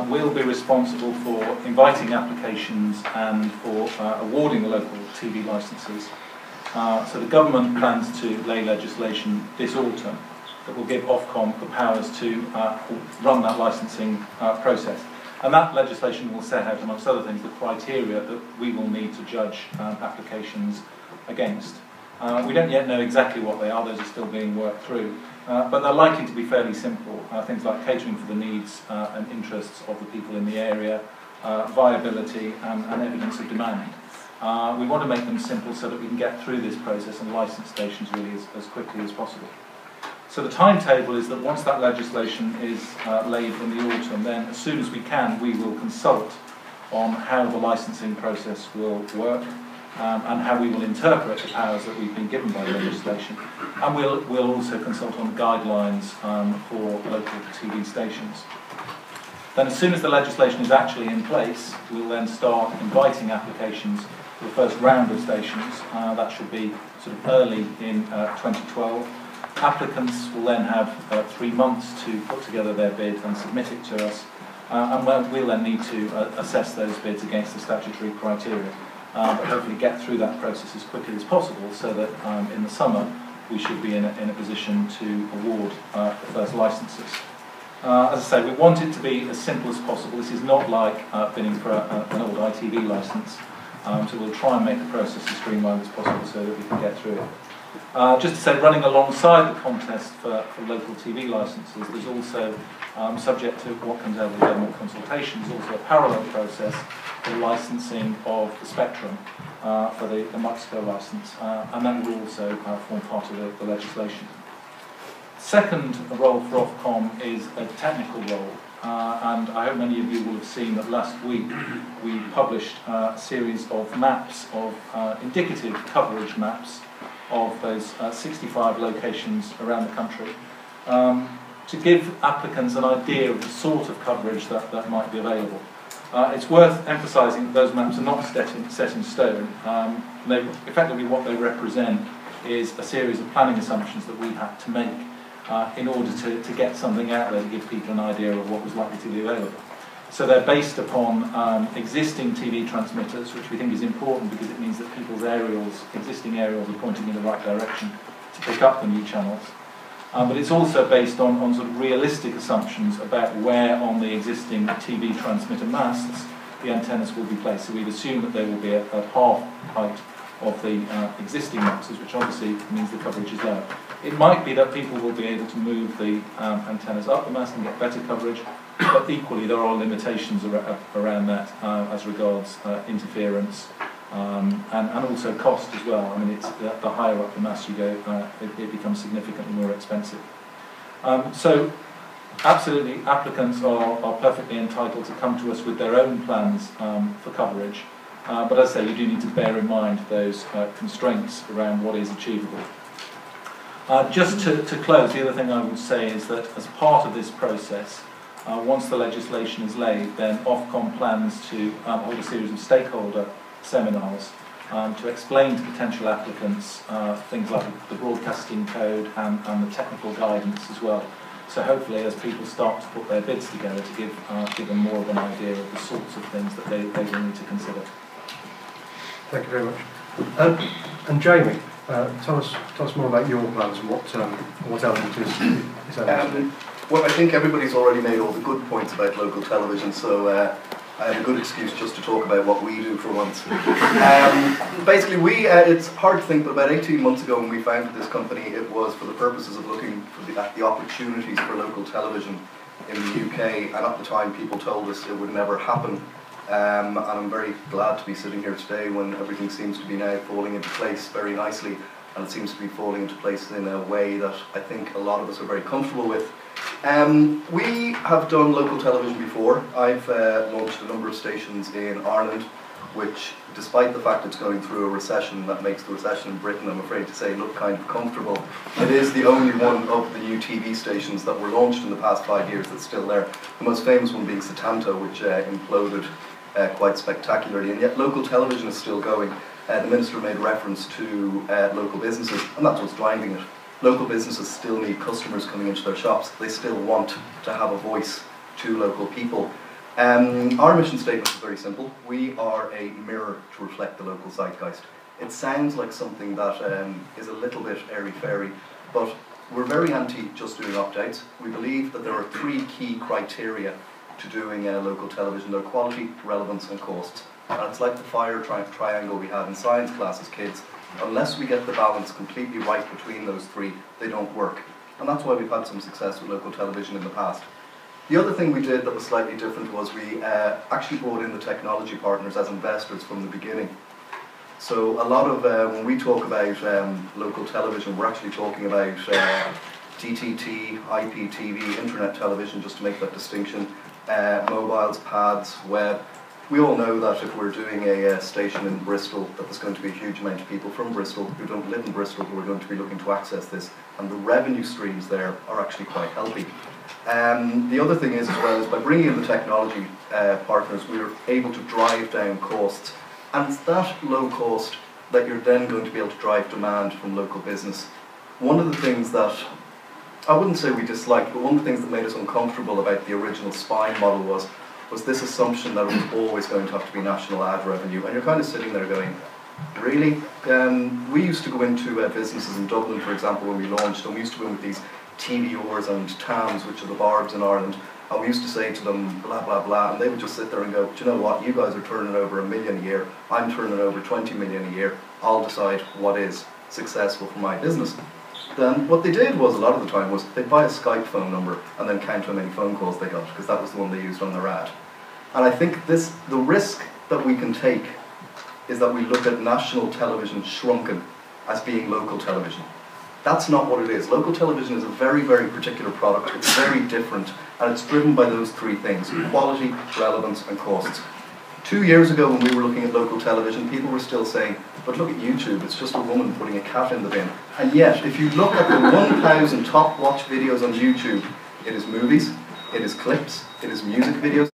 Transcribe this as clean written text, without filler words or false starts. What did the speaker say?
will be responsible for inviting applications and for awarding the local TV licences. So the government plans to lay legislation this autumn that will give Ofcom the powers to run that licensing process. And that legislation will set out, amongst other things, the criteria that we will need to judge applications against. We don't yet know exactly what they are, those are still being worked through, but they're likely to be fairly simple. Things like catering for the needs and interests of the people in the area, viability and evidence of demand. We want to make them simple so that we can get through this process and license stations really as quickly as possible. So the timetable is that once that legislation is laid in the autumn, then as soon as we can, we will consult on how the licensing process will work and how we will interpret the powers that we've been given by the legislation. And we'll also consult on guidelines for local TV stations. Then as soon as the legislation is actually in place, we'll then start inviting applications for the first round of stations. That should be sort of early in 2012. Applicants will then have 3 months to put together their bid and submit it to us, and we'll then need to assess those bids against the statutory criteria, but hopefully get through that process as quickly as possible so that in the summer we should be in a position to award the first licences. As I say, we want it to be as simple as possible. This is not like bidding for an old ITV licence, so we'll try and make the process as streamlined as possible so that we can get through it. Just to say, running alongside the contest for local TV licences, there's also, subject to what comes out of the government consultations, also a parallel process for licensing of the spectrum for the Mexico licence, and that will also form part of the legislation. Second role for Ofcom is a technical role, and I hope many of you will have seen that last week we published a series of maps, of indicative coverage maps of those 65 locations around the country, to give applicants an idea of the sort of coverage that might be available. It's worth emphasising that those maps are not set in stone. Effectively what they represent is a series of planning assumptions that we had to make in order to get something out there to give people an idea of what was likely to be available. So they're based upon existing TV transmitters, which we think is important because it means that people's existing aerials are pointing in the right direction to pick up the new channels. But it's also based on sort of realistic assumptions about where on the existing TV transmitter masts the antennas will be placed. So we've assumed that they will be at half height of the existing masts, which obviously means the coverage is low. It might be that people will be able to move the antennas up the mast and get better coverage, but equally there are limitations around that as regards interference and also cost as well. I mean, it's the higher up the mast you go, it becomes significantly more expensive. So absolutely, applicants are perfectly entitled to come to us with their own plans for coverage, but as I say, you do need to bear in mind those constraints around what is achievable. Just to close, the other thing I would say is that as part of this process, once the legislation is laid, then Ofcom plans to hold a series of stakeholder seminars to explain to potential applicants things like the broadcasting code and the technical guidance as well. So hopefully as people start to put their bids together to give them more of an idea of the sorts of things that they will need to consider. Thank you very much. And Jamie, tell us more about your plans and what element is element. Well, I think everybody's already made all the good points about local television, so I have a good excuse just to talk about what we do for once. Basically, it's hard to think, but about 18 months ago when we founded this company, it was for the purposes of looking at the opportunities for local television in the UK, and at the time people told us it would never happen. And I'm very glad to be sitting here today when everything seems to be now falling into place very nicely, and it seems to be falling into place in a way that I think a lot of us are very comfortable with. We have done local television before. I've launched a number of stations in Ireland, which, despite the fact it's going through a recession that makes the recession in Britain, I'm afraid to say, look kind of comfortable, it is the only one of the new TV stations that were launched in the past 5 years that's still there. The most famous one being Setanta, which imploded quite spectacularly, and yet local television is still going. The Minister made reference to local businesses, and that's what's driving it. Local businesses still need customers coming into their shops. They still want to have a voice to local people. Our mission statement is very simple. We are a mirror to reflect the local zeitgeist. It sounds like something that is a little bit airy-fairy, but we're very anti just doing opt-outs. We believe that there are 3 key criteria to doing local television. They're quality, relevance and costs. And it's like the fire triangle we had in science class as kids. Unless we get the balance completely right between those 3, they don't work. And that's why we've had some success with local television in the past. The other thing we did that was slightly different was we actually brought in the technology partners as investors from the beginning. So a lot of, when we talk about local television, we're actually talking about DTT, IPTV, internet television, just to make that distinction, mobiles, pads, web. We all know that if we're doing a station in Bristol, that there's going to be a huge amount of people from Bristol who don't live in Bristol who are going to be looking to access this, and the revenue streams there are actually quite healthy. The other thing is, as well, is by bringing in the technology partners, we were able to drive down costs, and it's that low cost that you're then going to be able to drive demand from local business. One of the things that, I wouldn't say we disliked, but one of the things that made us uncomfortable about the original spine model was this assumption that it was always going to have to be national ad revenue, and you're kind of sitting there going, really? We used to go into businesses in Dublin, for example, when we launched, and we used to go in with these TVRs and TAMs, which are the barbs in Ireland, and we used to say to them, blah, blah, blah, and they would just sit there and go, do you know what, you guys are turning over $1 million a year, I'm turning over 20 million a year, I'll decide what is successful for my business. Then what they did was, a lot of the time, was they'd buy a Skype phone number and then count how many phone calls they got, because that was the one they used on their ad. And I think the risk that we can take is that we look at national television shrunken as being local television. That's not what it is. Local television is a very, very particular product. It's very different, and it's driven by those 3 things: quality, relevance, and costs. 2 years ago, when we were looking at local television, people were still saying, but look at YouTube, it's just a woman putting a cat in the bin. And yet, if you look at the 1,000 top watch videos on YouTube, it is movies, it is clips, it is music videos.